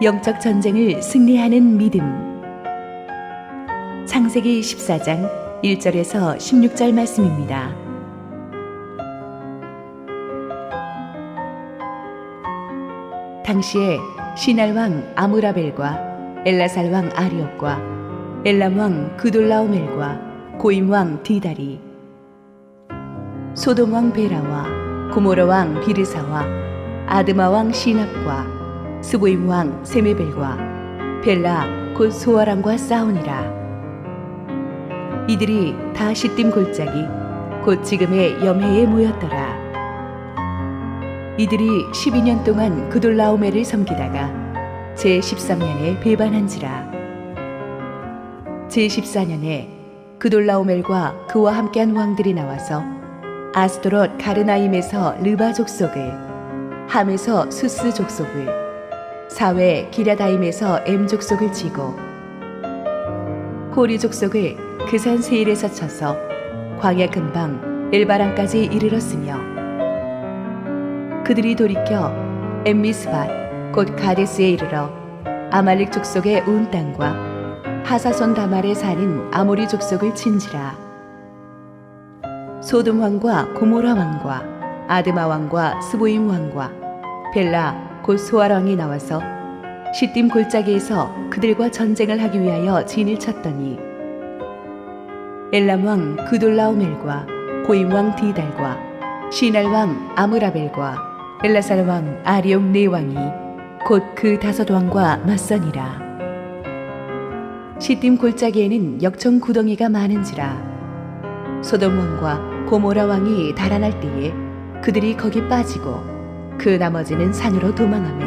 영적 전쟁을 승리하는 믿음. 창세기 14장 1절에서 16절 말씀입니다. 당시에 시날 왕 아므라벨과 엘라살 왕 아리옥과 엘람 왕 그돌라오멜과 고임 왕 디달이, 소돔 왕 베라와 고모라 왕 비르사와 아드마 왕 시납과 스보임 왕 세메벨과 벨라 곧 소아람과 싸우니라. 이들이 다 시딤 골짜기 곧 지금의 염해에 모였더라. 이들이 12년 동안 그돌라오멜을 섬기다가 제13년에 배반한지라. 제14년에 그돌라오멜과 그와 함께한 왕들이 나와서 아스도롯 가르나임에서 르바 족속을, 함에서 수스 족속을, 사외 기랴다임에서 엠 족속을 치고 호리 족속을 그 산 세일에서 쳐서 광야 근방 엘바람까지 이르렀으며, 그들이 돌이켜 엠미스밧 곧 가데스에 이르러 아말렉 족속의 온 땅과 하사손 다말에 사는 아모리 족속을 친지라. 소돔 왕과 고모라 왕과 아드마 왕과 스보임 왕과 벨라 곧 소알 왕이 나와서 시딤 골짜기에서 그들과 전쟁을 하기 위하여 진을 쳤더니, 엘람 왕 그돌라오멜과 고임 왕 디달과 시날 왕 아므라벨과 엘라살 왕 아리옥 네 왕이 곧 그 5 왕과 맞서니라. 시딤 골짜기에는 역청 구덩이가 많은지라. 소돔 왕과 고모라 왕이 달아날 때에 그들이 거기 빠지고 그 나머지는 산으로 도망하매,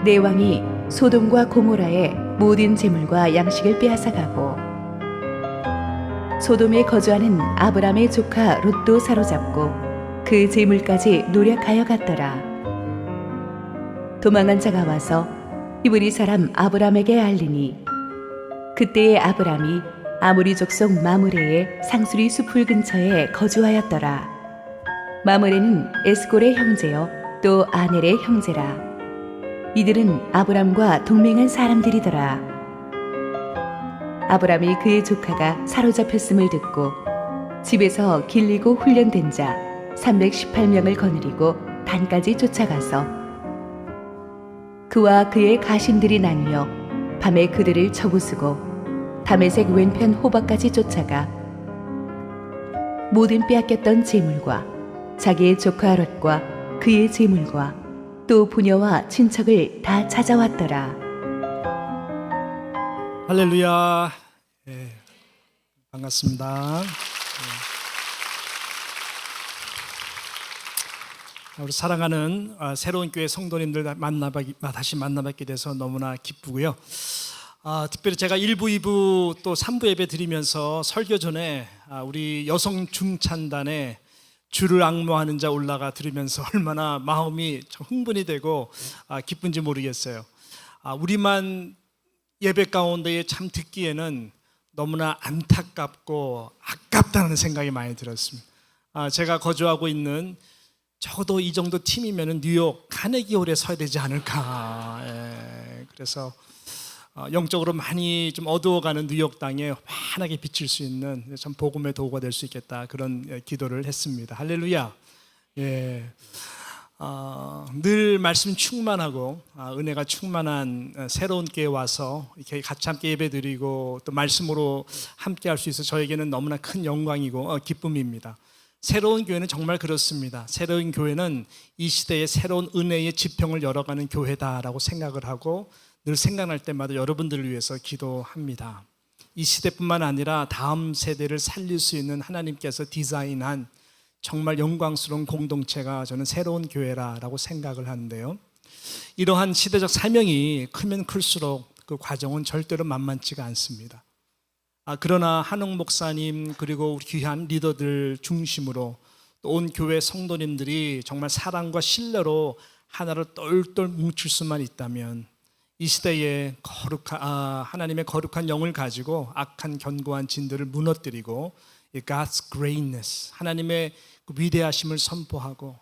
네 왕이 소돔과 고모라의 모든 재물과 양식을 빼앗아가고 소돔에 거주하는 아브람의 조카 롯도 사로잡고 그 재물까지 노략하여 갔더라. 도망한 자가 와서 히브리 사람 아브람에게 알리니, 그때의 아브람이 아모리 족속 마므레의 상수리 숲을 근처에 거주하였더라. 마므레는 에스골의 형제요 또 아넬의 형제라. 이들은 아브람과 동맹한 사람들이더라. 아브람이 그의 조카가 사로잡혔음을 듣고 집에서 길리고 훈련된 자 318명을 거느리고 단까지 쫓아가서 그와 그의 가신들이 나뉘어 밤에 그들을 쳐부수고 다메섹 왼편 호박까지 쫓아가 모든 빼앗겼던 재물과 자기의 조카 롯과 그의 재물과 또 부녀와 친척을 다 찾아왔더라. 할렐루야. 반갑습니다. 우리 사랑하는 새로운 교회 성도님들 다시 만나뵙게 돼서 너무나 기쁘고요. 특별히 제가 1부, 2부 또 3부 예배 드리면서 설교 전에 우리 여성 중찬단에 주를 앙모하는 자 올라가 들으면서 얼마나 마음이 참 흥분이 되고 기쁜지 모르겠어요. 우리만 예배 가운데에 참 듣기에는 너무나 안타깝고 아깝다는 생각이 많이 들었습니다. 제가 거주하고 있는 적어도 이 정도 팀이면 뉴욕 카네기홀에 서야 되지 않을까. 그래서 영적으로 많이 좀 어두워가는 뉴욕 땅에 환하게 비칠 수 있는 참 복음의 도구가 될 수 있겠다, 그런 기도를 했습니다. 할렐루야. 늘 말씀 충만하고 은혜가 충만한 새로운 교회에 와서 이렇게 같이 함께 예배드리고 또 말씀으로 함께 할 수 있어서 저에게는 너무나 큰 영광이고 기쁨입니다. 새로운 교회는 정말 그렇습니다. 새로운 교회는 이 시대의 새로운 은혜의 지평을 열어가는 교회다라고 생각을 하고 늘 생각날 때마다 여러분들을 위해서 기도합니다. 이 시대뿐만 아니라 다음 세대를 살릴 수 있는 하나님께서 디자인한 정말 영광스러운 공동체가 저는 새로운 교회라고 생각을 하는데요. 이러한 시대적 사명이 크면 클수록 그 과정은 절대로 만만치가 않습니다. 그러나 한옥 목사님 그리고 우리 귀한 리더들 중심으로 또 온 교회 성도님들이 정말 사랑과 신뢰로 하나로 똘똘 뭉칠 수만 있다면 이 시대에 하나님의 거룩한 영을 가지고 악한 견고한 진들을 무너뜨리고 God's greatness, 하나님의 그 위대하심을 선포하고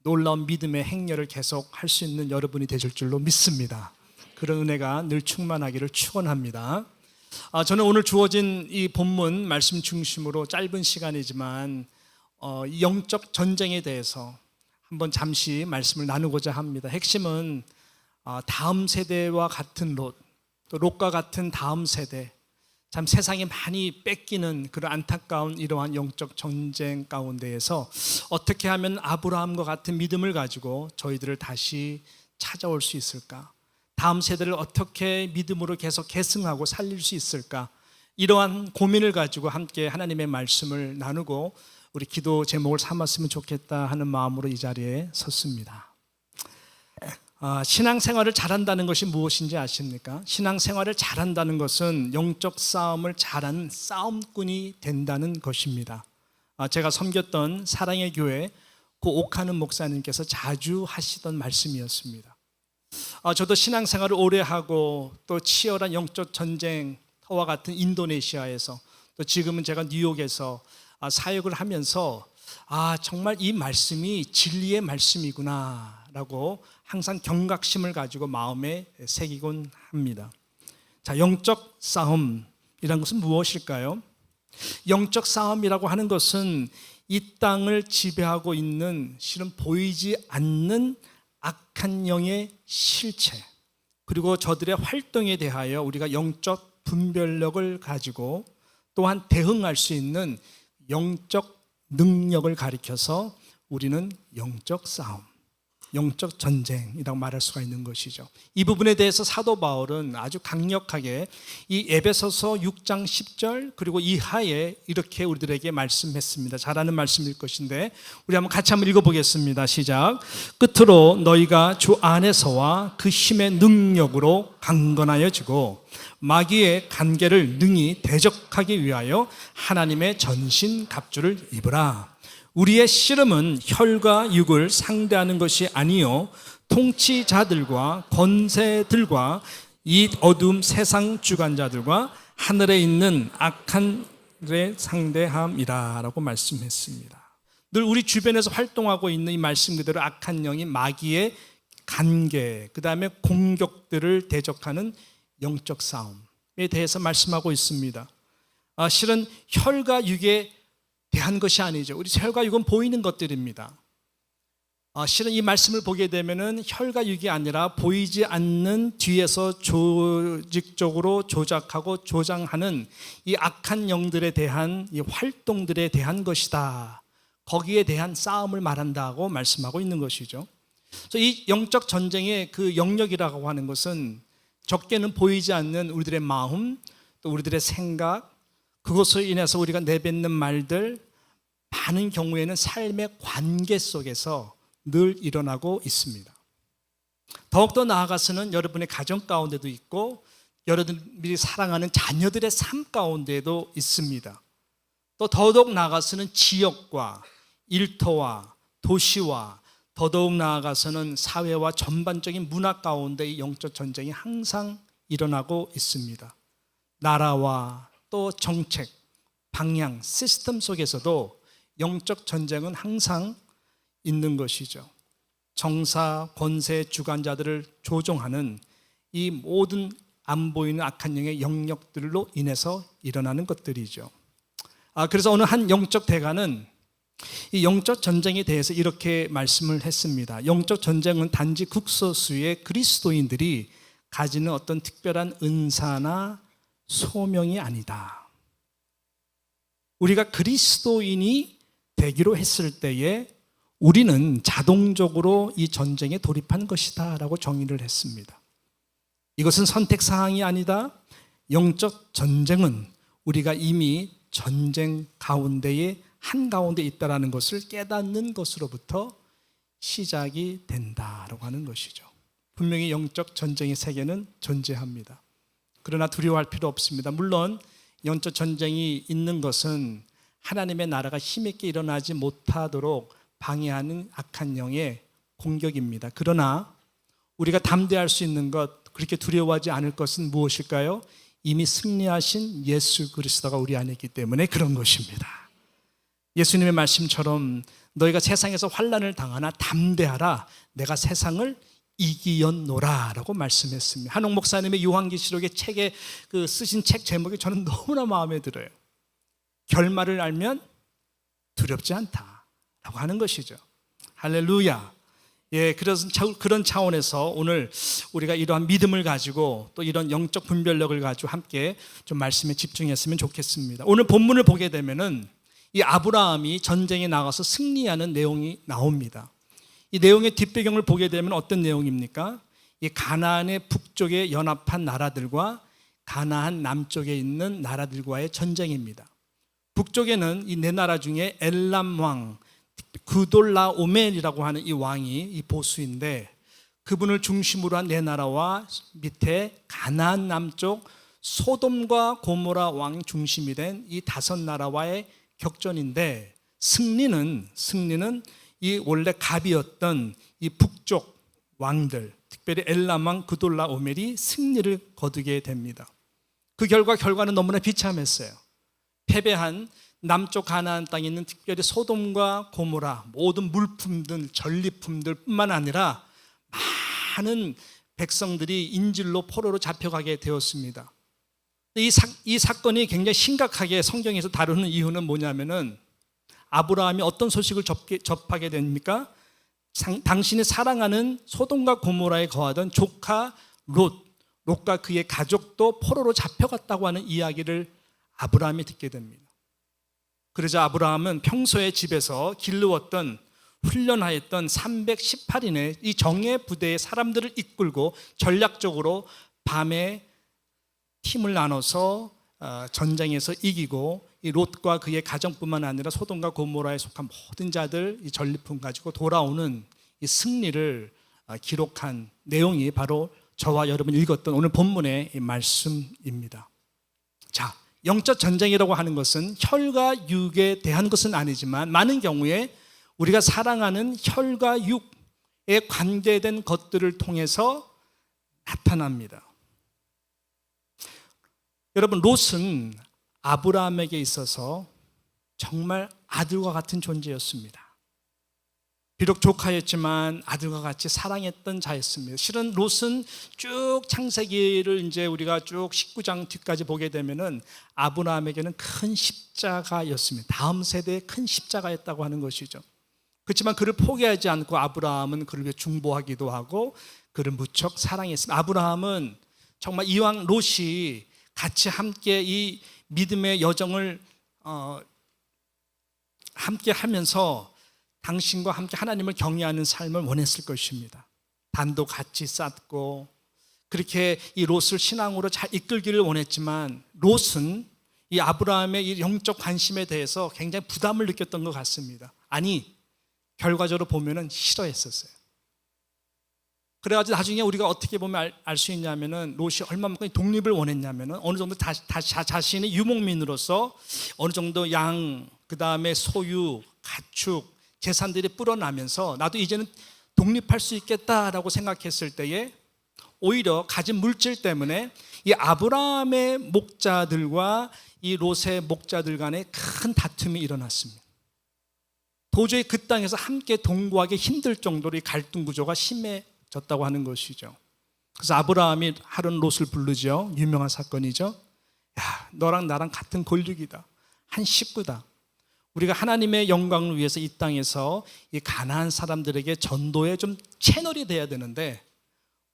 놀라운 믿음의 행렬을 계속 할 수 있는 여러분이 되실 줄로 믿습니다. 그런 은혜가 늘 충만하기를 축원합니다. 저는 오늘 주어진 이 본문 말씀 중심으로 짧은 시간이지만 영적 전쟁에 대해서 한번 잠시 말씀을 나누고자 합니다. 핵심은 다음 세대와 같은 롯, 또 롯과 같은 다음 세대, 참 세상에 많이 뺏기는 그런 안타까운 이러한 영적 전쟁 가운데에서 어떻게 하면 아브라함과 같은 믿음을 가지고 저희들을 다시 찾아올 수 있을까? 다음 세대를 어떻게 믿음으로 계속 계승하고 살릴 수 있을까? 이러한 고민을 가지고 함께 하나님의 말씀을 나누고 우리 기도 제목을 삼았으면 좋겠다 하는 마음으로 이 자리에 섰습니다. 신앙생활을 잘한다는 것이 무엇인지 아십니까? 신앙생활을 잘한다는 것은 영적 싸움을 잘하는 싸움꾼이 된다는 것입니다. 제가 섬겼던 사랑의 교회 고 옥하는 목사님께서 자주 하시던 말씀이었습니다. 저도 신앙생활을 오래 하고 또 치열한 영적 전쟁터와 같은 인도네시아에서 또 지금은 제가 뉴욕에서 사역을 하면서 정말 이 말씀이 진리의 말씀이구나 라고 항상 경각심을 가지고 마음에 새기곤 합니다. 자, 영적 싸움이란 것은 무엇일까요? 영적 싸움이라고 하는 것은 이 땅을 지배하고 있는 실은 보이지 않는 악한 영의 실체, 그리고 저들의 활동에 대하여 우리가 영적 분별력을 가지고 또한 대응할 수 있는 영적 능력을 가리켜서 우리는 영적 싸움, 영적 전쟁이라고 말할 수가 있는 것이죠. 이 부분에 대해서 사도 바울은 아주 강력하게 이 에베소서 6장 10절 그리고 이하에 이렇게 우리들에게 말씀했습니다. 잘하는 말씀일 것인데 우리 한번 같이 한번 읽어보겠습니다. 시작. 끝으로 너희가 주 안에서와 그 힘의 능력으로 강건하여지고 마귀의 간계를 능히 대적하기 위하여 하나님의 전신 갑주를 입으라. 우리의 씨름은 혈과 육을 상대하는 것이 아니요 통치자들과 권세들과 이 어두움 세상 주관자들과 하늘에 있는 악한 의 상대함이라 라고 말씀했습니다. 늘 우리 주변에서 활동하고 있는 이 말씀 그대로 악한 영이 마귀의 간계, 그 다음에 공격들을 대적하는 영적 싸움에 대해서 말씀하고 있습니다. 실은 혈과 육의 대한 것이 아니죠. 우리 혈과 육은 보이는 것들입니다. 실은 이 말씀을 보게 되면은 혈과 육이 아니라 보이지 않는 뒤에서 조직적으로 조작하고 조장하는 이 악한 영들에 대한 이 활동들에 대한 것이다. 거기에 대한 싸움을 말한다고 말씀하고 있는 것이죠. 그래서 이 영적 전쟁의 그 영역이라고 하는 것은 적게는 보이지 않는 우리들의 마음, 또 우리들의 생각, 그것으로 인해서 우리가 내뱉는 말들, 많은 경우에는 삶의 관계 속에서 늘 일어나고 있습니다. 더욱더 나아가서는 여러분의 가정 가운데도 있고 여러분들이 사랑하는 자녀들의 삶 가운데도 있습니다. 또 더더욱 나아가서는 지역과 일터와 도시와 더더욱 나아가서는 사회와 전반적인 문화 가운데 이 영적 전쟁이 항상 일어나고 있습니다. 나라와 또 정책, 방향, 시스템 속에서도 영적 전쟁은 항상 있는 것이죠. 정사, 권세, 주관자들을 조종하는 이 모든 안 보이는 악한 영의 영역들로 인해서 일어나는 것들이죠. 그래서 어느 한 영적 대가는 이 영적 전쟁에 대해서 이렇게 말씀을 했습니다. 영적 전쟁은 단지 극소수의 그리스도인들이 가지는 어떤 특별한 은사나 소명이 아니다. 우리가 그리스도인이 되기로 했을 때에 우리는 자동적으로 이 전쟁에 돌입한 것이다 라고 정의를 했습니다. 이것은 선택사항이 아니다. 영적 전쟁은 우리가 이미 전쟁 가운데에 한가운데 있다는 것을 깨닫는 것으로부터 시작이 된다라고 하는 것이죠. 분명히 영적 전쟁의 세계는 존재합니다. 그러나 두려워할 필요 없습니다. 물론 영적 전쟁이 있는 것은 하나님의 나라가 힘있게 일어나지 못하도록 방해하는 악한 영의 공격입니다. 그러나 우리가 담대할 수 있는 것, 그렇게 두려워하지 않을 것은 무엇일까요? 이미 승리하신 예수 그리스도가 우리 안에 있기 때문에 그런 것입니다. 예수님의 말씀처럼 너희가 세상에서 환난을 당하나 담대하라. 내가 세상을 이기었노라 라고 말씀했습니다. 한옥 목사님의 요한계시록의 책에 쓰신 책 제목이 저는 너무나 마음에 들어요. 결말을 알면 두렵지 않다 라고 하는 것이죠. 할렐루야. 예, 그런 차원에서 오늘 우리가 이러한 믿음을 가지고 또 이런 영적 분별력을 가지고 함께 좀 말씀에 집중했으면 좋겠습니다. 오늘 본문을 보게 되면은 이 아브라함이 전쟁에 나가서 승리하는 내용이 나옵니다. 이 내용의 뒷배경을 보게 되면 어떤 내용입니까? 이 가나안의 북쪽에 연합한 나라들과 가나안 남쪽에 있는 나라들과의 전쟁입니다. 북쪽에는 이 네 나라 중에 엘람 왕 그돌라오멜이라고 하는 이 왕이 이 보수인데, 그분을 중심으로 한 네 나라와 밑에 가나안 남쪽 소돔과 고모라 왕 중심이 된 이 다섯 나라와의 격전인데, 승리는 이 원래 갑이었던 이 북쪽 왕들, 특별히 엘람 왕 그돌라오멜이 승리를 거두게 됩니다. 그 결과는 너무나 비참했어요. 패배한 남쪽 가나안 땅에 있는 특별히 소돔과 고모라 모든 물품들, 전리품들 뿐만 아니라 많은 백성들이 인질로 포로로 잡혀가게 되었습니다. 이 사건이 굉장히 심각하게 성경에서 다루는 이유는 뭐냐면은, 아브라함이 어떤 소식을 접하게 됩니까? 당신이 사랑하는 소돔과 고모라에 거하던 조카 롯과 그의 가족도 포로로 잡혀갔다고 하는 이야기를 아브라함이 듣게 됩니다. 그러자 아브라함은 평소에 집에서 길르었던 훈련하였던 318인의 이 정예 부대의 사람들을 이끌고 전략적으로 밤에 팀을 나눠서 전쟁에서 이기고 이 롯과 그의 가정뿐만 아니라 소돔과 고모라에 속한 모든 자들 이 전리품 가지고 돌아오는 이 승리를 기록한 내용이 바로 저와 여러분이 읽었던 오늘 본문의 이 말씀입니다. 자, 영적 전쟁이라고 하는 것은 혈과 육에 대한 것은 아니지만 많은 경우에 우리가 사랑하는 혈과 육에 관계된 것들을 통해서 나타납니다. 여러분, 롯은 아브라함에게 있어서 정말 아들과 같은 존재였습니다. 비록 조카였지만 아들과 같이 사랑했던 자였습니다. 실은 롯은 쭉 창세기를 이제 우리가 쭉 19장 뒤까지 보게 되면은 아브라함에게는 큰 십자가였습니다. 다음 세대의 큰 십자가였다고 하는 것이죠. 그렇지만 그를 포기하지 않고 아브라함은 그를 위해 중보하기도 하고 그를 무척 사랑했습니다. 아브라함은 정말 이왕 롯이 같이 함께 이 믿음의 여정을 함께 하면서 당신과 함께 하나님을 경외하는 삶을 원했을 것입니다. 단도 같이 쌓고 그렇게 이 롯을 신앙으로 잘 이끌기를 원했지만, 롯은 이 아브라함의 이 영적 관심에 대해서 굉장히 부담을 느꼈던 것 같습니다. 아니, 결과적으로 보면은 싫어했었어요. 그래가지고 나중에 우리가 어떻게 보면 알 수 있냐면은, 롯이 얼마만큼 독립을 원했냐면은 어느 정도 자신의 유목민으로서 어느 정도 양, 그 다음에 소유, 가축, 재산들이 불어나면서 나도 이제는 독립할 수 있겠다라고 생각했을 때에 오히려 가진 물질 때문에 이 아브라함의 목자들과 이 롯의 목자들 간에 큰 다툼이 일어났습니다. 도저히 그 땅에서 함께 동거하기 힘들 정도로 이 갈등 구조가 심해졌다고 하는 것이죠. 그래서 아브라함이 하루는 롯을 부르죠. 유명한 사건이죠. 야, 너랑 나랑 같은 골육이다. 한 식구다. 우리가 하나님의 영광을 위해서 이 땅에서 이 가나안 사람들에게 전도의 좀 채널이 돼야 되는데,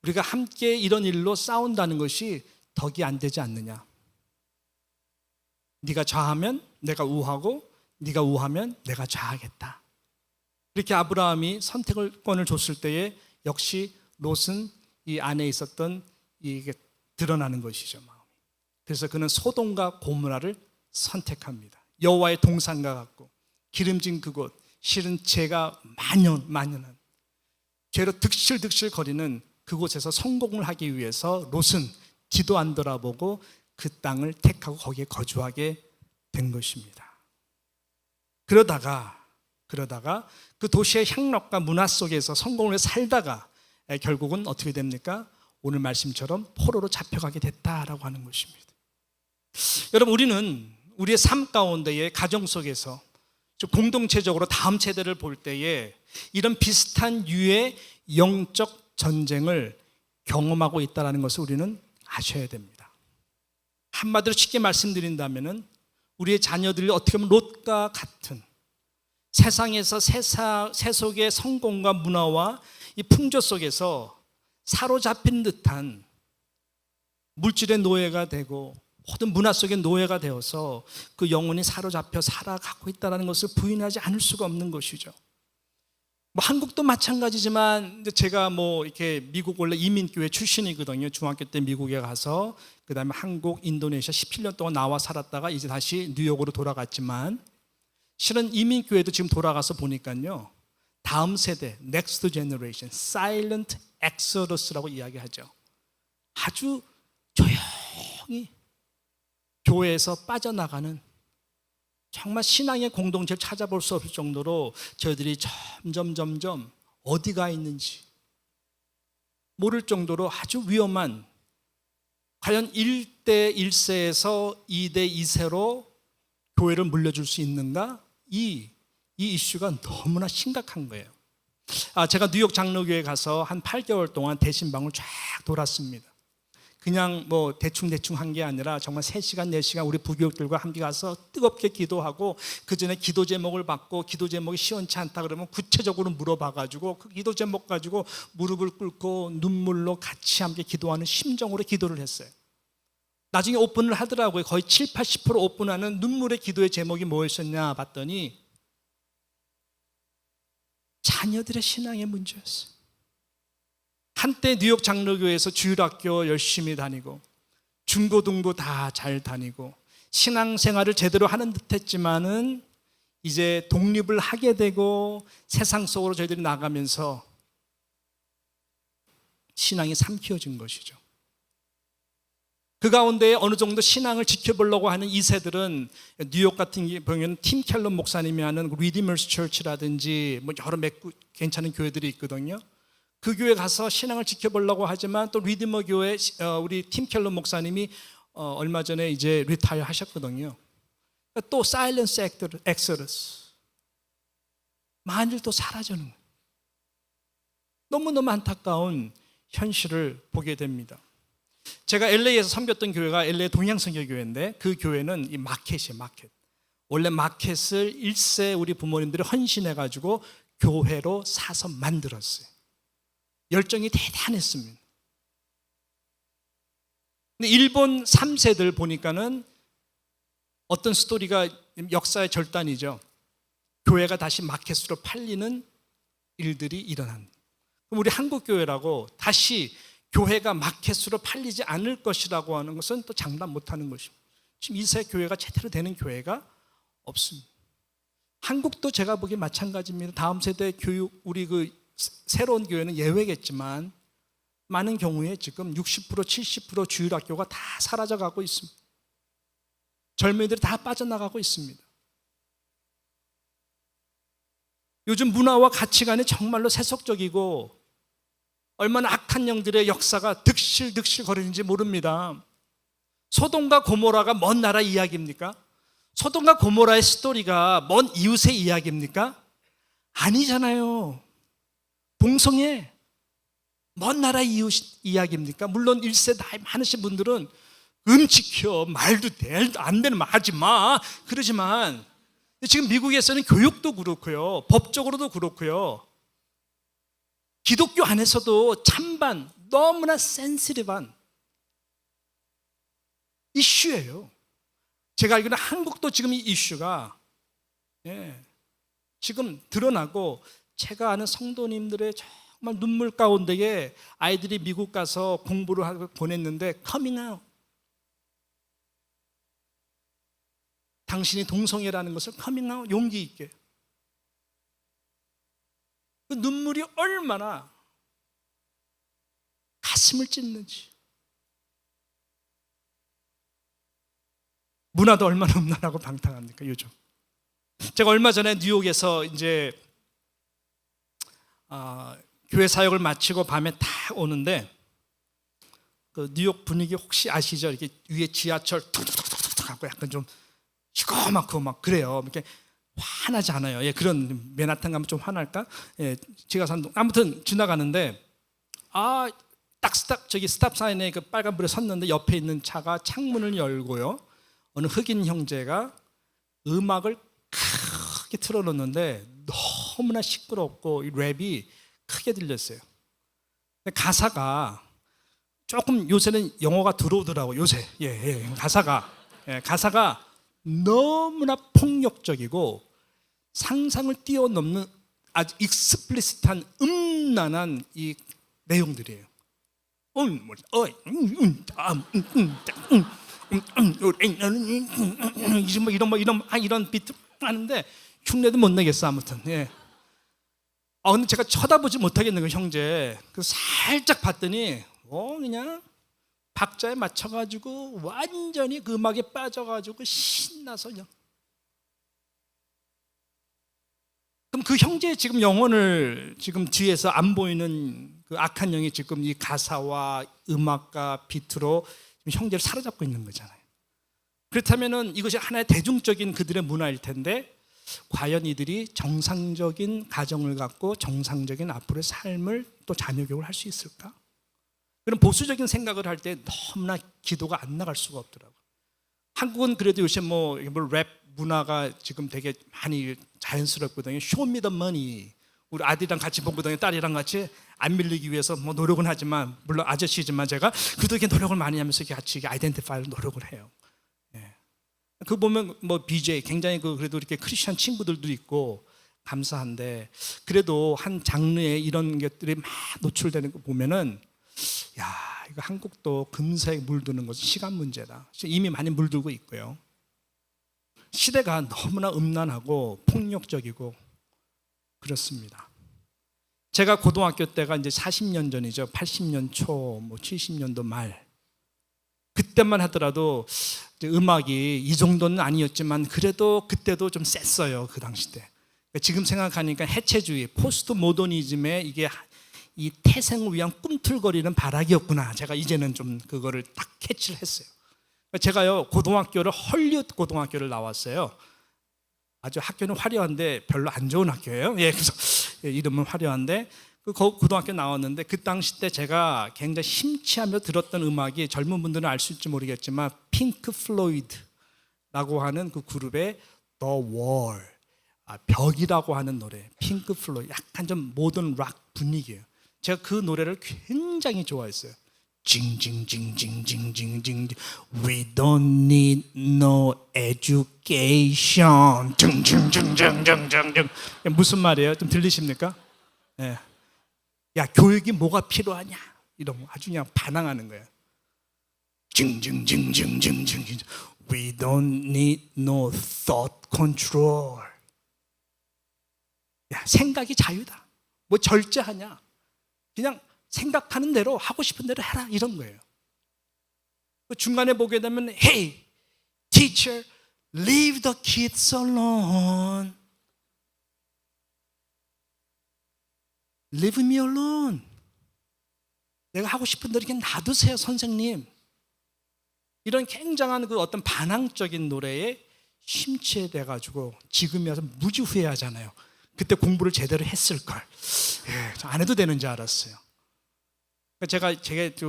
우리가 함께 이런 일로 싸운다는 것이 덕이 안 되지 않느냐. 네가 좌하면 내가 우하고 네가 우하면 내가 좌하겠다. 이렇게 아브라함이 선택권을 줬을 때에 역시 롯은 이 안에 있었던 이게 드러나는 것이죠, 마음이. 그래서 그는 소돔과 고모라를 선택합니다. 여호와의 동산과 같고 기름진 그곳, 실은 죄가 만연한 죄로 득실득실 거리는 그곳에서 성공을 하기 위해서 롯은 뒤도 안 돌아보고 그 땅을 택하고 거기에 거주하게 된 것입니다. 그러다가 그 도시의 향락과 문화 속에서 성공을 살다가 결국은 어떻게 됩니까? 오늘 말씀처럼 포로로 잡혀가게 됐다라고 하는 것입니다. 여러분, 우리는 우리의 삶 가운데의 가정 속에서 공동체적으로 다음 세대를 볼 때에 이런 비슷한 유의 영적 전쟁을 경험하고 있다는 것을 우리는 아셔야 됩니다. 한마디로 쉽게 말씀드린다면 우리의 자녀들이 어떻게 보면 롯과 같은 세상에서 세속의 성공과 문화와 이 풍조 속에서 사로잡힌 듯한 물질의 노예가 되고 모든 문화 속의 노예가 되어서 그 영혼이 사로잡혀 살아가고 있다는 것을 부인하지 않을 수가 없는 것이죠. 한국도 마찬가지지만 제가 이렇게 미국 원래 이민교회 출신이거든요. 중학교 때 미국에 가서 그 다음에 한국, 인도네시아 17년 동안 나와 살았다가 이제 다시 뉴욕으로 돌아갔지만 실은 이민교회도 지금 돌아가서 보니까요, 다음 세대, next generation, silent exodus라고 이야기하죠. 아주 조용히 교회에서 빠져나가는, 정말 신앙의 공동체를 찾아볼 수 없을 정도로 저희들이 점점 어디가 있는지 모를 정도로 아주 위험한, 과연 1대 1세에서 2대 2세로 교회를 물려줄 수 있는가? 이 이슈가 너무나 심각한 거예요. 제가 뉴욕 장로교회 가서 한 8개월 동안 대신방을 쫙 돌았습니다. 그냥 대충 한 게 아니라 정말 3시간, 4시간 우리 부교육들과 함께 가서 뜨겁게 기도하고, 그 전에 기도 제목을 받고 기도 제목이 시원치 않다 그러면 구체적으로 물어봐가지고 그 기도 제목 가지고 무릎을 꿇고 눈물로 같이 함께 기도하는 심정으로 기도를 했어요. 나중에 오픈을 하더라고요. 거의 70-80% 오픈하는 눈물의 기도의 제목이 뭐였었냐 봤더니 자녀들의 신앙의 문제였어요. 한때 뉴욕 장로교회에서 주일학교 열심히 다니고 중고등부 다 잘 다니고 신앙생활을 제대로 하는 듯 했지만은 이제 독립을 하게 되고 세상 속으로 저희들이 나가면서 신앙이 삼키어진 것이죠. 그 가운데 어느 정도 신앙을 지켜보려고 하는 2세들은 뉴욕 같은 경우에는 팀 켈런 목사님이 하는 리디머스 처치라든지 여러 괜찮은 교회들이 있거든요. 그 교회 가서 신앙을 지켜보려고 하지만 또 리디머 교회 우리 팀 켈런 목사님이 얼마 전에 이제 리타이어 하셨거든요. 또 사일런스 엑소더스, 만일 또 사라지는 거예요. 너무너무 안타까운 현실을 보게 됩니다. 제가 LA에서 섬겼던 교회가 LA 동양선교교회인데 그 교회는 이 마켓이에요. 마켓. 원래 마켓을 1세 우리 부모님들이 헌신해가지고 교회로 사서 만들었어요. 열정이 대단했습니다. 근데 일본 3세들 보니까는 어떤 스토리가 역사의 절단이죠. 교회가 다시 마켓으로 팔리는 일들이 일어난. 그럼 우리 한국 교회라고 다시 교회가 마켓으로 팔리지 않을 것이라고 하는 것은 또 장담 못하는 것입니다. 지금 2세 교회가 제대로 되는 교회가 없습니다. 한국도 제가 보기에 마찬가지입니다. 다음 세대 교육, 우리 새로운 교회는 예외겠지만 많은 경우에 지금 60% 70% 주일학교가 다 사라져가고 있습니다. 젊은이들이 다 빠져나가고 있습니다. 요즘 문화와 가치관이 정말로 세속적이고 얼마나 악한 영들의 역사가 득실득실 거리는지 모릅니다. 소돔과 고모라가 먼 나라 이야기입니까? 소돔과 고모라의 스토리가 먼 이웃의 이야기입니까? 아니잖아요. 동성애, 먼 나라 이웃 이야기입니까? 물론 1세 나이 많으신 분들은 지켜, 말도 안 되는 말 하지 마 그러지만 지금 미국에서는 교육도 그렇고요, 법적으로도 그렇고요, 기독교 안에서도 찬반 너무나 센시티브한 이슈예요. 제가 알기로는 한국도 지금 이 이슈가 지금 드러나고, 제가 아는 성도님들의 정말 눈물 가운데에 아이들이 미국 가서 공부를 하고 보냈는데 커밍아웃, 당신이 동성애라는 것을 커밍아웃 용기 있게. 그 눈물이 얼마나 가슴을 찢는지, 문화도 얼마나 음란하고 방탕합니까 요즘. 제가 얼마 전에 뉴욕에서 이제 교회 사역을 마치고 밤에 딱 오는데 그 뉴욕 분위기 혹시 아시죠? 이렇게 위에 지하철 툭툭툭툭 하고 약간 좀 시커멓고 막 그래요. 이렇게 화나지 않아요. 예, 그런 맨하탄 가면 좀 화날까? 예, 제가 아무튼 지나가는데 딱 스탑 사인에 그 빨간불에 섰는데 옆에 있는 차가 창문을 열고요. 어느 흑인 형제가 음악을 크게 틀어놓는데 너무나 시끄럽고 이 랩이 크게 들렸어요. 근데 가사가 조금 요새는 영어가 들어오더라고. 요새 가사가 너무나 폭력적이고 상상을 뛰어넘는 아주 익스플리시트한 음란한 이 내용들이에요. 이런 비트 하는데 흉내도 못 내겠어. 아무튼 근데 제가 쳐다보지 못하겠는 거 형제. 그 살짝 봤더니 그냥 박자에 맞춰가지고 완전히 그 음악에 빠져가지고 신나서 그냥. 그럼 그 형제의 지금 영혼을 지금 뒤에서 안 보이는 그 악한 영이 지금 이 가사와 음악과 비트로 지금 형제를 사로잡고 있는 거잖아요. 그렇다면은 이것이 하나의 대중적인 그들의 문화일 텐데 과연 이들이 정상적인 가정을 갖고 정상적인 앞으로의 삶을 또 자녀 교육을 할 수 있을까? 그런 보수적인 생각을 할 때 너무나 기도가 안 나갈 수가 없더라고요. 한국은 그래도 요새 랩 문화가 지금 되게 많이 자연스럽거든요. Show me the money. 우리 아들이랑 같이 보거든요. 딸이랑 같이 안 밀리기 위해서 노력은 하지만, 물론 아저씨지만 제가 그래도 이렇게 노력을 많이 하면서 같이 아이덴티파이를 노력을 해요. 그 보면 BJ 굉장히 그래도 이렇게 크리스천 친구들도 있고 감사한데, 그래도 한 장르에 이런 것들이 막 노출되는 거 보면은 이거 한국도 금세 물드는 것은 시간 문제다. 이미 많이 물들고 있고요. 시대가 너무나 음란하고 폭력적이고 그렇습니다. 제가 고등학교 때가 이제 40년 전이죠. 80년 초, 70년도 말. 그때만 하더라도 음악이 이 정도는 아니었지만 그래도 그때도 좀 셌어요. 그 당시 때. 지금 생각하니까 해체주의, 포스트 모더니즘의 이게 이 태생을 위한 꿈틀거리는 발악이었구나. 제가 이제는 좀 그거를 딱 캐치를 했어요. 제가요 고등학교를 헐리우드 고등학교를 나왔어요. 아주 학교는 화려한데 별로 안 좋은 학교예요. 그래서 이름은 화려한데 그 고등학교 나왔는데 그 당시 때 제가 굉장히 심취하며 들었던 음악이 젊은 분들은 알 수 있을지 모르겠지만 핑크 플로이드라고 하는 그 그룹의 The Wall, 벽이라고 하는 노래. 핑크 플로이드 약간 좀 모던 락 분위기예요. 제가 그 노래를 굉장히 좋아했어요. 징징징징징징징 We don't need no education. 징징징징징징. 무슨 말이에요? 좀 들리십니까? 야, 교육이 뭐가 필요하냐? 이런 거 아주 그냥 반항하는 거예요. 징징징징징징 We don't need no thought control. 야, 생각이 자유다. 뭐 절제하냐? 그냥 생각하는 대로 하고 싶은 대로 해라, 이런 거예요. 중간에 보게 되면 Hey, teacher, leave the kids alone. Leave me alone. 내가 하고 싶은 대로 그냥 놔두세요, 선생님. 이런 굉장한 그 어떤 반항적인 노래에 심취돼 가지고 지금이 와서 무지 후회하잖아요. 그때 공부를 제대로 했을걸. 안 해도 되는 줄 알았어요. 제가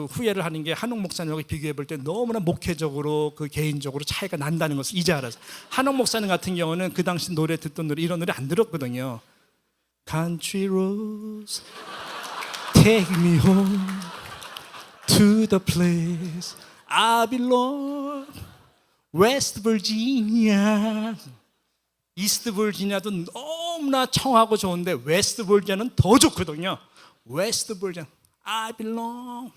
후회를 하는 게 한옥 목사님하고 비교해 볼 때 너무나 목회적으로 그 개인적으로 차이가 난다는 것을 이제 알았어요. 한옥 목사님 같은 경우는 그 당시 노래 듣던 노래 이런 노래 안 들었거든요. Country roads take me home to the place I belong. West Virginia. 이스트 버지니아도 너무나 청하고 좋은데 웨스트 버지니아는 더 좋거든요. 웨스트 버지니아 I belong.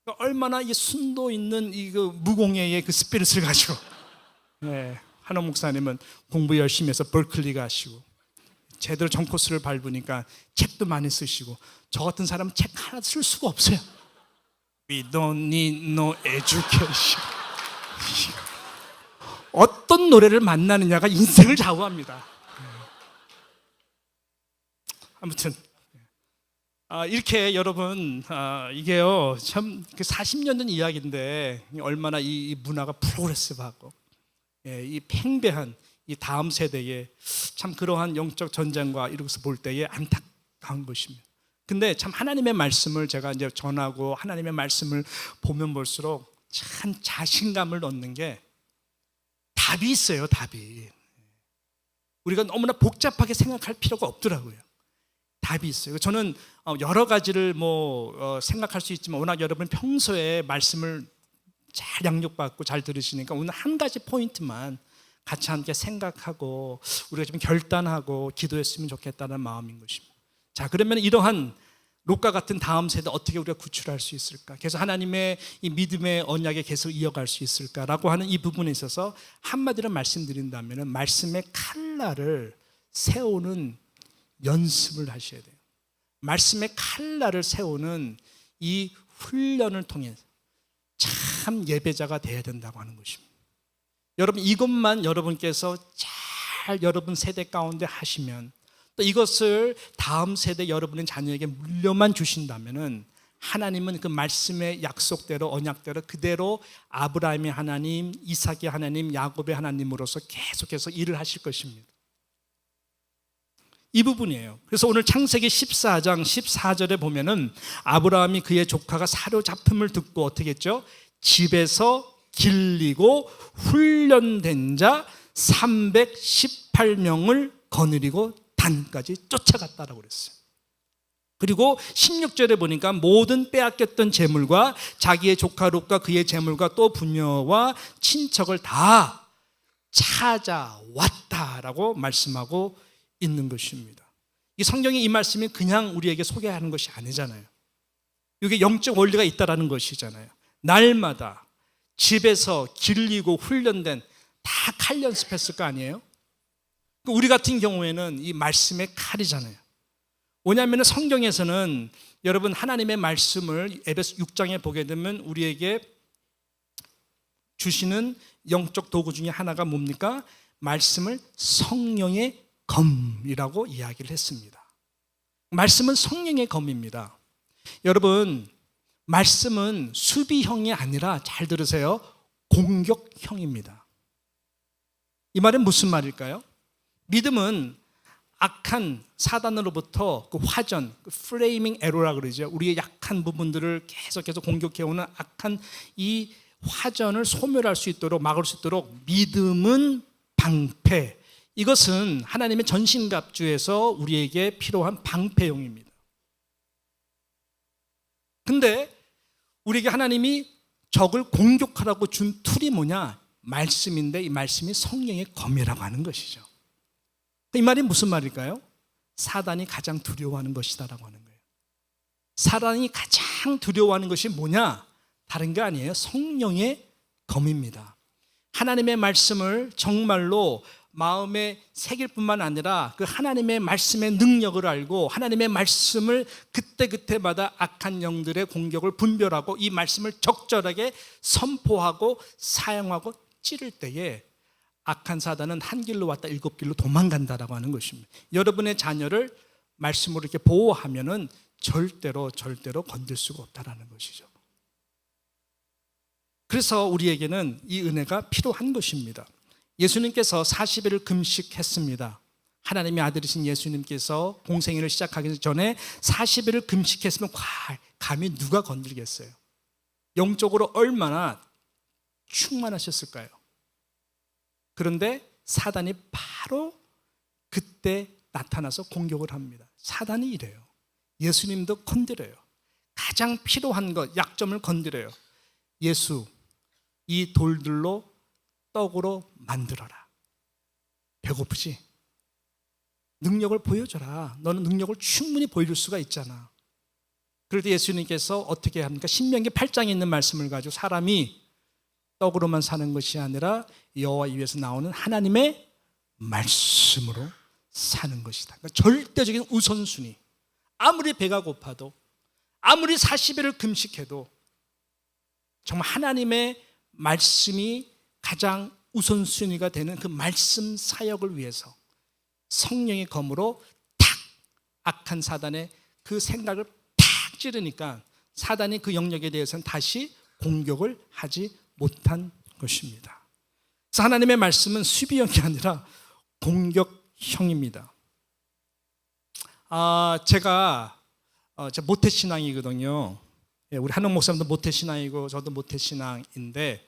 그러니까 얼마나 이 순도 있는 이 그 무공예의 그 스피릿을 가지고. 한옥 목사님은 공부 열심히 해서 벌클리 가시고 제대로 전코스를 밟으니까 책도 많이 쓰시고, 저 같은 사람은 책 하나 쓸 수가 없어요. We don't need no education. 어떤 노래를 만나느냐가 인생을 좌우합니다. 아무튼 이렇게 여러분, 이게요 참 40년 전 이야기인데 얼마나 이 문화가 프로그레시브하고 이 팽배한 이 다음 세대에 참 그러한 영적 전쟁과 이러고서 볼 때에 안타까운 것입니다. 근데 참 하나님의 말씀을 제가 이제 전하고 하나님의 말씀을 보면 볼수록 참 자신감을 얻는 게 답이 있어요, 답이. 우리가 너무나 복잡하게 생각할 필요가 없더라고요. 답이 있어요. 저는 여러 가지를 생각할 수 있지만 워낙 여러분 평소에 말씀을 잘 양육받고 잘 들으시니까 오늘 한 가지 포인트만 같이 함께 생각하고 우리가 좀 결단하고 기도했으면 좋겠다는 마음인 것입니다. 자, 그러면 이러한 롯과 같은 다음 세대 어떻게 우리가 구출할 수 있을까? 그래서 하나님의 이 믿음의 언약에 계속 이어갈 수 있을까라고 하는 이 부분에 있어서 한마디로 말씀드린다면 말씀의 칼날을 세우는 연습을 하셔야 돼요. 말씀의 칼날을 세우는 이 훈련을 통해서 참 예배자가 되어야 된다고 하는 것입니다. 여러분 이것만 여러분께서 잘 여러분 세대 가운데 하시면 또 이것을 다음 세대 여러분의 자녀에게 물려만 주신다면은 하나님은 그 말씀의 약속대로 언약대로 그대로 아브라함의 하나님, 이삭의 하나님, 야곱의 하나님으로서 계속해서 일을 하실 것입니다. 이 부분이에요. 그래서 오늘 창세기 14장 14절에 보면은 아브라함이 그의 조카가 사로잡힘을 듣고 어떻게 했죠? 집에서 길리고 훈련된 자 318명을 거느리고 단까지 쫓아갔다라고 그랬어요. 그리고 16절에 보니까 모든 빼앗겼던 재물과 자기의 조카 롯과 그의 재물과 또 부녀와 친척을 다 찾아왔다라고 말씀하고 있는 것입니다. 이 성경의 이 말씀이 그냥 우리에게 소개하는 것이 아니잖아요. 이게 영적 원리가 있다라는 것이잖아요. 날마다 집에서 길리고 훈련된 다 칼 연습했을 거 아니에요? 우리 같은 경우에는 이 말씀의 칼이잖아요. 왜냐하면 성경에서는 여러분 하나님의 말씀을 에베소 6장에 보게 되면 우리에게 주시는 영적 도구 중에 하나가 뭡니까? 말씀을 성령의 검이라고 이야기를 했습니다. 말씀은 성령의 검입니다. 여러분 말씀은 수비형이 아니라 잘 들으세요. 공격형입니다. 이 말은 무슨 말일까요? 믿음은 악한 사단으로부터 그 화전, 그 프레이밍 에러라고 그러죠. 우리의 약한 부분들을 계속해서 공격해오는 악한 이 화전을 소멸할 수 있도록 막을 수 있도록 믿음은 방패. 이것은 하나님의 전신갑주에서 우리에게 필요한 방패용입니다. 근데 우리에게 하나님이 적을 공격하라고 준 툴이 뭐냐? 말씀인데 이 말씀이 성령의 검이라고 하는 것이죠. 이 말이 무슨 말일까요? 사단이 가장 두려워하는 것이다라고 하는 거예요. 사단이 가장 두려워하는 것이 뭐냐? 다른 게 아니에요. 성령의 검입니다. 하나님의 말씀을 정말로 마음에 새길 뿐만 아니라 그 하나님의 말씀의 능력을 알고 하나님의 말씀을 그때그때마다 악한 영들의 공격을 분별하고 이 말씀을 적절하게 선포하고 사용하고 찌를 때에 악한 사단은 한 길로 왔다 7길로 도망간다라고 하는 것입니다. 여러분의 자녀를 말씀으로 이렇게 보호하면은 절대로 건들 수가 없다라는 것이죠. 그래서 우리에게는 이 은혜가 필요한 것입니다. 예수님께서 40일을 금식했습니다. 하나님의 아들이신 예수님께서 공생애를 시작하기 전에 40일을 금식했으면 감히 누가 건들겠어요? 영적으로 얼마나 충만하셨을까요? 그런데 사단이 바로 그때 나타나서 공격을 합니다. 사단이 이래요. 예수님도 건드려요. 가장 필요한 것, 약점을 건드려요. 예수, 이 돌들로 떡으로 만들어라. 배고프지? 능력을 보여줘라. 너는 능력을 충분히 보여줄 수가 있잖아. 그럴 때 예수님께서 어떻게 합니까? 신명기 8장에 있는 말씀을 가지고 사람이 떡으로만 사는 것이 아니라 여호와 입에서 나오는 하나님의 말씀으로 사는 것이다. 그러니까 절대적인 우선순위. 아무리 배가 고파도 아무리 40일을 금식해도 정말 하나님의 말씀이 가장 우선순위가 되는 그 말씀 사역을 위해서 성령의 검으로 탁 악한 사단의 그 생각을 탁 찌르니까 사단이 그 영역에 대해서는 다시 공격을 하지 못한 것입니다. 그래서 하나님의 말씀은 수비형이 아니라 공격형입니다. 제가 모태신앙이거든요. 우리 한옥 목사님도 모태신앙이고 저도 모태신앙인데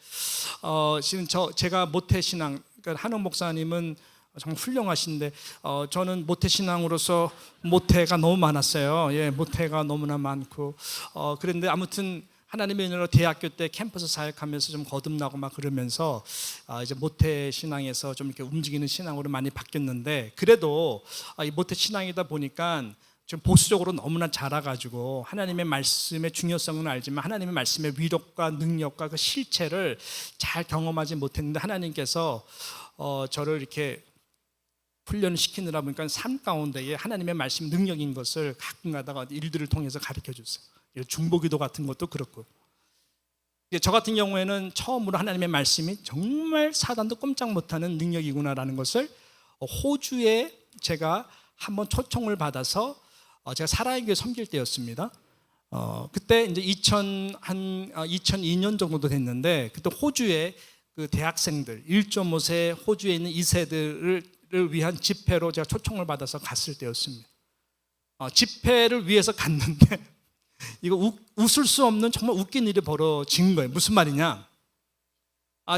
지금 제가 모태신앙, 그러니까 한옥 목사님은 정말 훌륭하신데 저는 모태신앙으로서 모태가 너무 많았어요. 모태가 너무나 많고 그런데 아무튼 하나님의 은혜로 대학교 때 캠퍼스 사역하면서 좀 거듭나고 막 그러면서 이제 모태 신앙에서 좀 이렇게 움직이는 신앙으로 많이 바뀌었는데, 그래도 이 모태 신앙이다 보니까 좀 보수적으로 너무나 자라가지고 하나님의 말씀의 중요성은 알지만 하나님의 말씀의 위력과 능력과 그 실체를 잘 경험하지 못했는데, 하나님께서 저를 이렇게 훈련을 시키느라 보니까 삶 가운데에 하나님의 말씀 능력인 것을 가끔 가다가 일들을 통해서 가르쳐 줬어요. 중보기도 같은 것도 그렇고, 저 같은 경우에는 처음으로 하나님의 말씀이 정말 사단도 꼼짝 못하는 능력이구나라는 것을 호주에 제가 한번 초청을 받아서 제가 사랑의 교회 섬길 때였습니다. 그때 이제 2002년 정도 됐는데, 그때 호주에 그 대학생들 1.5세 호주에 있는 2세들을 위한 집회로 제가 초청을 받아서 갔을 때였습니다. 집회를 위해서 갔는데 이거 웃을 수 없는 정말 웃긴 일이 벌어진 거예요. 무슨 말이냐?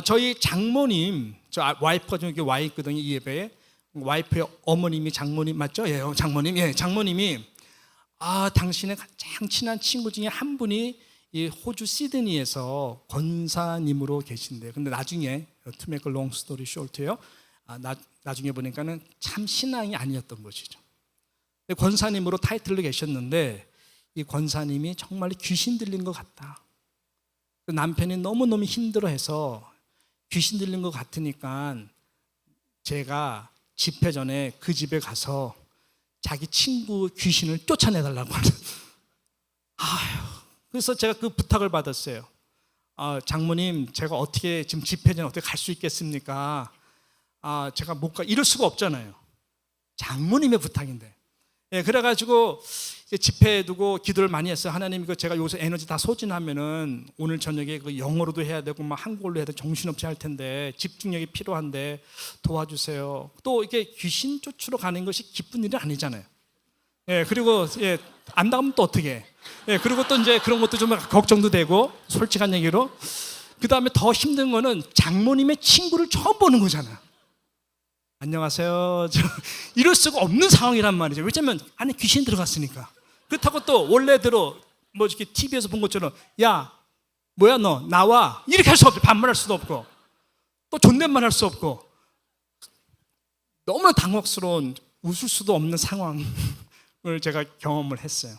저희 장모님, 저 와이프가 좀 이렇게 와 있거든요, 이 예배에. 와이프의 어머님이 장모님 맞죠? 예, 장모님. 장모님이 당신의 가장 친한 친구 중에 한 분이 이 호주 시드니에서 권사님으로 계신대요. 근데 나중에 to make a long story short예요. 나중에 보니까는 참 신앙이 아니었던 것이죠. 권사님으로 타이틀로 계셨는데, 이 권사님이 정말 귀신 들린 것 같다. 남편이 너무너무 힘들어해서 귀신 들린 것 같으니까 제가 집회 전에 그 집에 가서 자기 친구 귀신을 쫓아내달라고 하는. 그래서 제가 그 부탁을 받았어요. 장모님, 제가 어떻게 지금 집회 전에 어떻게 갈 수 있겠습니까? 제가 못 가, 이럴 수가 없잖아요. 장모님의 부탁인데. 그래가지고 집회에 두고 기도를 많이 했어요. 하나님, 이거 제가 여기서 에너지 다 소진하면은 오늘 저녁에 그 영어로도 해야 되고 막 한국어로 해야 되고 정신없이 할 텐데 집중력이 필요한데 도와주세요. 또 이게 귀신 쫓으러 가는 것이 기쁜 일이 아니잖아요. 그리고 안 나가면 또 어떻게? 그리고 또 이제 그런 것도 좀 걱정도 되고, 솔직한 얘기로. 그 다음에 더 힘든 거는 장모님의 친구를 처음 보는 거잖아요. 안녕하세요. 이럴 수가 없는 상황이란 말이죠. 왜냐면 안에 귀신 들어갔으니까. 그렇다고 또 원래대로 뭐 이렇게 TV에서 본 것처럼 야, 뭐야 너 나와, 이렇게 할 수 없죠. 반말할 수도 없고 또 존댓말 할 수 없고, 너무나 당혹스러운, 웃을 수도 없는 상황을 제가 경험을 했어요.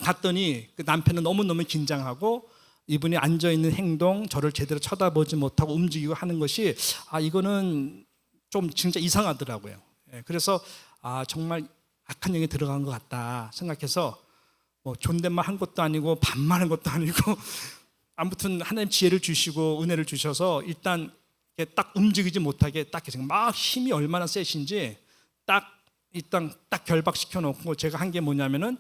갔더니 그 남편은 너무너무 긴장하고 이분이 앉아있는 행동, 저를 제대로 쳐다보지 못하고 움직이고 하는 것이 이거는 좀 진짜 이상하더라고요. 그래서 정말 악한 영이 들어간 것 같다 생각해서 뭐 존댓말 한 것도 아니고 반말한 것도 아니고 아무튼 하나님 지혜를 주시고 은혜를 주셔서 일단 딱 움직이지 못하게 딱 막 힘이 얼마나 세신지 일단 결박시켜 놓고, 제가 한 게 뭐냐면은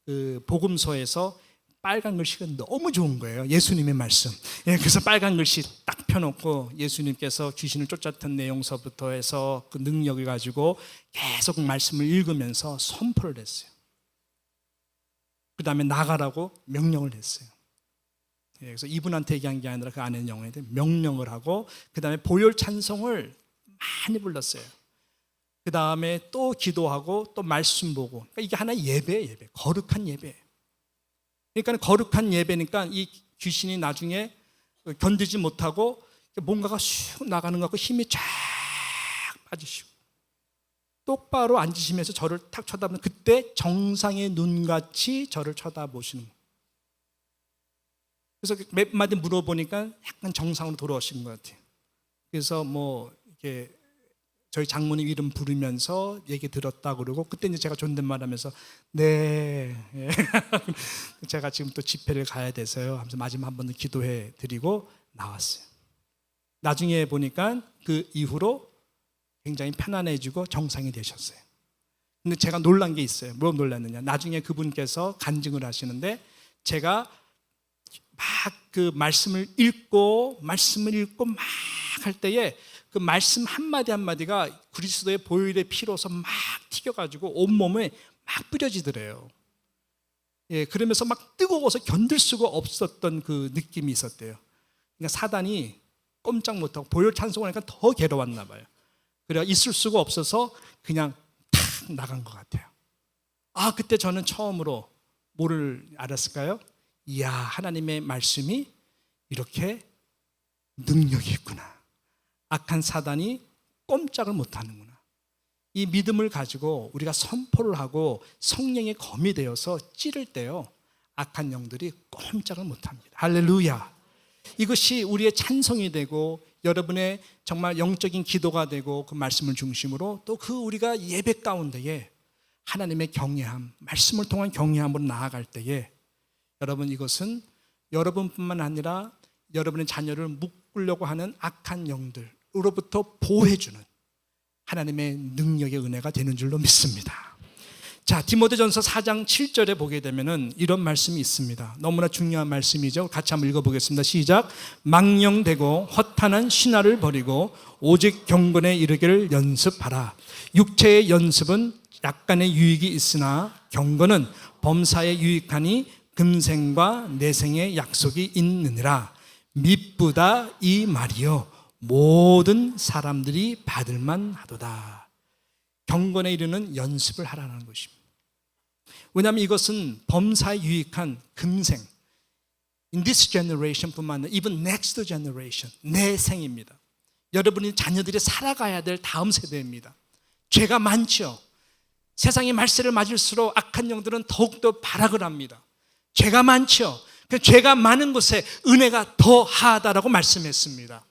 그 복음서에서 빨간 글씨가 너무 좋은 거예요. 예수님의 말씀. 그래서 빨간 글씨 딱 펴놓고 예수님께서 귀신을 쫓았던 내용서부터 해서 그 능력을 가지고 계속 말씀을 읽으면서 선포를 했어요. 그 다음에 나가라고 명령을 했어요. 그래서 이분한테 얘기한 게 아니라 그 안에 영혼한테 명령을 하고, 그 다음에 보혈 찬송을 많이 불렀어요. 그 다음에 또 기도하고 또 말씀 보고. 그러니까 이게 하나의 예배예요. 예배. 거룩한 예배. 그러니까 거룩한 예배니까 이 귀신이 나중에 견디지 못하고 뭔가가 슉 나가는 것 같고 힘이 쫙 빠지시고 똑바로 앉으시면서 저를 탁 쳐다보는, 그때 정상의 눈같이 저를 쳐다보시는 거예요. 그래서 몇 마디 물어보니까 약간 정상으로 돌아오신 것 같아요. 그래서 뭐 이렇게 저희 장모님 이름 부르면서 얘기 들었다 그러고, 그때 이제 제가 존댓말하면서 네, 제가 지금 또 집회를 가야 돼서요 하면서 마지막 한 번 더 기도해 드리고 나왔어요. 나중에 보니까 그 이후로 굉장히 편안해지고 정상이 되셨어요. 근데 제가 놀란 게 있어요. 뭐 놀랐느냐? 나중에 그분께서 간증을 하시는데, 제가 막 그 말씀을 읽고 막 할 때에 그 말씀 한마디 한마디가 그리스도의 보혈의 피로서 막 튀겨가지고 온몸에 막 뿌려지더래요. 예, 그러면서 막 뜨거워서 견딜 수가 없었던 그 느낌이 있었대요. 그러니까 사단이 꼼짝 못하고 보혈 찬송을 하니까 더 괴로웠나 봐요. 그래서 있을 수가 없어서 그냥 탁 나간 것 같아요. 아, 그때 저는 처음으로 뭐를 알았을까요? 이야, 하나님의 말씀이 이렇게 능력이 있구나. 악한 사단이 꼼짝을 못하는구나. 이 믿음을 가지고 우리가 선포를 하고 성령의 검이 되어서 찌를 때요, 악한 영들이 꼼짝을 못합니다. 할렐루야. 이것이 우리의 찬송이 되고 여러분의 정말 영적인 기도가 되고 그 말씀을 중심으로 또 그 우리가 예배 가운데에 하나님의 경외함, 말씀을 통한 경외함으로 나아갈 때에 여러분, 이것은 여러분뿐만 아니라 여러분의 자녀를 묶으려고 하는 악한 영들로부터 보호해주는 하나님의 능력의 은혜가 되는 줄로 믿습니다. 자, 디모데전서 4장 7절에 보게 되면은 이런 말씀이 있습니다. 너무나 중요한 말씀이죠. 같이 한번 읽어보겠습니다. 시작. 망령되고 허탄한 신화를 버리고 오직 경건에 이르기를 연습하라. 육체의 연습은 약간의 유익이 있으나 경건은 범사에 유익하니 금생과 내생의 약속이 있느니라. 미쁘다 이 말이요 모든 사람들이 받을만 하도다. 경건에 이르는 연습을 하라는 것입니다. 왜냐하면 이것은 범사에 유익한 금생, in this generation 뿐만 아니라 even next generation, 내생입니다. 여러분이 자녀들이 살아가야 될 다음 세대입니다. 죄가 많죠. 세상의 말세를 맞을수록 악한 영들은 더욱더 발악을 합니다. 죄가 많죠. 그 죄가 많은 곳에 은혜가 더하다라고 말씀했습니다.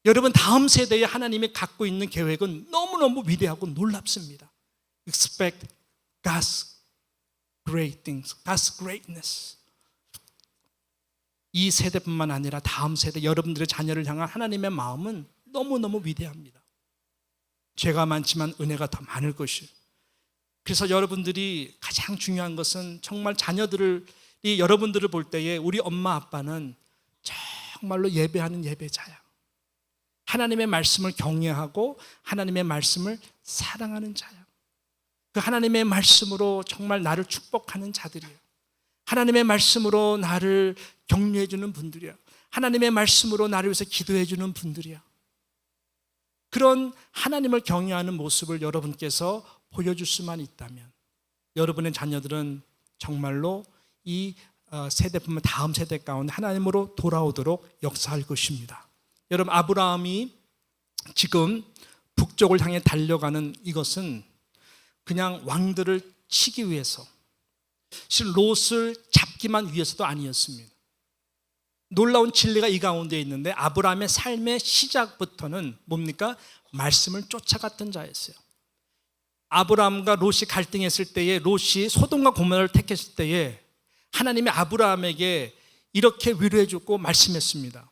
여러분, 다음 세대에 하나님이 갖고 있는 계획은 너무너무 위대하고 놀랍습니다. Expect God's great things, God's greatness. 이 세대뿐만 아니라 다음 세대, 여러분들의 자녀를 향한 하나님의 마음은 너무너무 위대합니다. 죄가 많지만 은혜가 더 많을 것이에요. 그래서 여러분들이 가장 중요한 것은 정말 자녀들이 여러분들을 볼 때에 우리 엄마 아빠는 정말로 예배하는 예배자야. 하나님의 말씀을 경외하고 하나님의 말씀을 사랑하는 자야. 그 하나님의 말씀으로 정말 나를 축복하는 자들이야. 하나님의 말씀으로 나를 격려해 주는 분들이야. 하나님의 말씀으로 나를 위해서 기도해 주는 분들이야. 그런 하나님을 경외하는 모습을 여러분께서 보여줄 수만 있다면 여러분의 자녀들은 정말로 이 세대뿐만 다음 세대 가운데 하나님으로 돌아오도록 역사할 것입니다. 여러분, 아브라함이 지금 북쪽을 향해 달려가는 이것은 그냥 왕들을 치기 위해서, 사실 롯을 잡기만 위해서도 아니었습니다. 놀라운 진리가 이 가운데 있는데 아브라함의 삶의 시작부터는 뭡니까? 말씀을 쫓아갔던 자였어요. 아브라함과 롯이 갈등했을 때에 롯이 소돔과 고모라를 택했을 때에 하나님이 아브라함에게 이렇게 위로해 주고 말씀했습니다.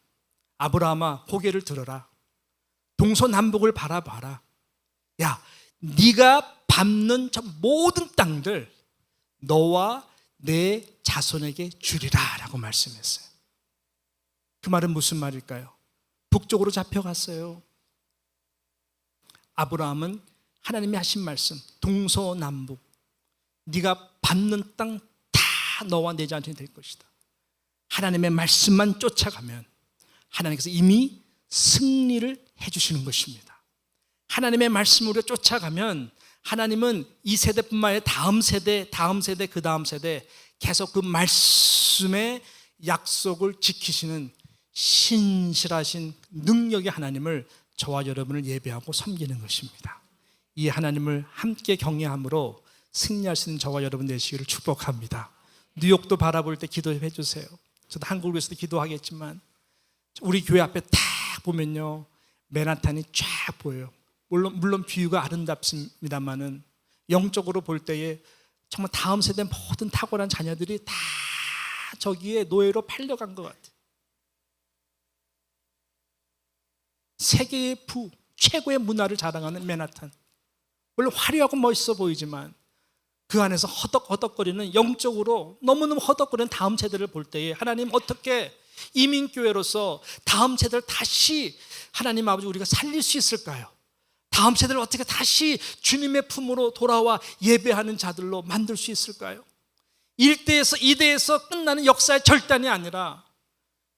아브라함아, 고개를 들어라. 동서남북을 바라봐라. 야, 네가 밟는 저 모든 땅들 너와 내 자손에게 주리라 라고 말씀했어요. 그 말은 무슨 말일까요? 북쪽으로 잡혀갔어요. 아브라함은 하나님이 하신 말씀, 동서남북 네가 밟는 땅 다 너와 내 자손이 될 것이다. 하나님의 말씀만 쫓아가면 하나님께서 이미 승리를 해주시는 것입니다. 하나님의 말씀으로 쫓아가면 하나님은 이 세대뿐만 아니라 다음 세대, 그 다음 세대 계속 그 말씀의 약속을 지키시는 신실하신 능력의 하나님을 저와 여러분을 예배하고 섬기는 것입니다. 이 하나님을 함께 경외함으로 승리할 수 있는 저와 여러분 되시기를 축복합니다. 뉴욕도 바라볼 때 기도해 주세요. 저도 한국을 위해서도 기도하겠지만 우리 교회 앞에 딱 보면요, 맨하탄이 쫙 보여요. 물론 뷰가 아름답습니다만은 영적으로 볼 때에 정말 다음 세대 모든 탁월한 자녀들이 다 저기에 노예로 팔려간 것 같아요. 세계의 최고의 문화를 자랑하는 맨하탄. 물론 화려하고 멋있어 보이지만 그 안에서 허덕허덕거리는, 영적으로 너무너무 허덕거리는 다음 세대를 볼 때에 하나님 어떻게 이민교회로서 다음 세대를 다시 하나님 아버지 우리가 살릴 수 있을까요? 다음 세대를 어떻게 다시 주님의 품으로 돌아와 예배하는 자들로 만들 수 있을까요? 1대에서 2대에서 끝나는 역사의 절단이 아니라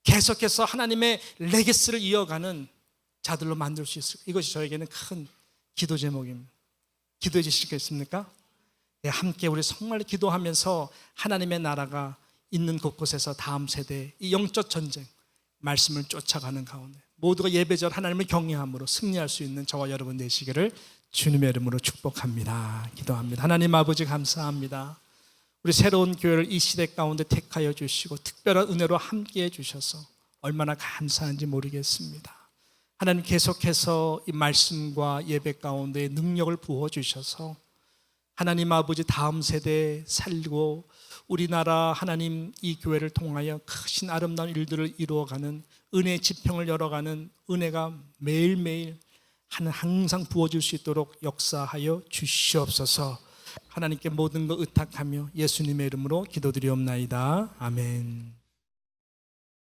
계속해서 하나님의 레게시를 이어가는 자들로 만들 수 있을까요? 이것이 저에게는 큰 기도 제목입니다. 기도해 주시겠습니까? 네, 함께 우리 정말 기도하면서 하나님의 나라가 있는 곳곳에서 다음 세대 이 영적 전쟁 말씀을 쫓아가는 가운데 모두가 예배절 하나님을 경외함으로 승리할 수 있는 저와 여러분 되시기를 주님의 이름으로 축복합니다. 기도합니다. 하나님 아버지 감사합니다. 우리 새로운 교회를 이 시대 가운데 택하여 주시고 특별한 은혜로 함께해 주셔서 얼마나 감사한지 모르겠습니다. 하나님 계속해서 이 말씀과 예배 가운데 능력을 부어주셔서 하나님 아버지 다음 세대 살리고 우리나라 하나님 이 교회를 통하여 크신 아름다운 일들을 이루어가는 은혜의 지평을 열어가는 은혜가 매일매일 항상 부어질 수 있도록 역사하여 주시옵소서. 하나님께 모든 것 의탁하며 예수님의 이름으로 기도드리옵나이다. 아멘.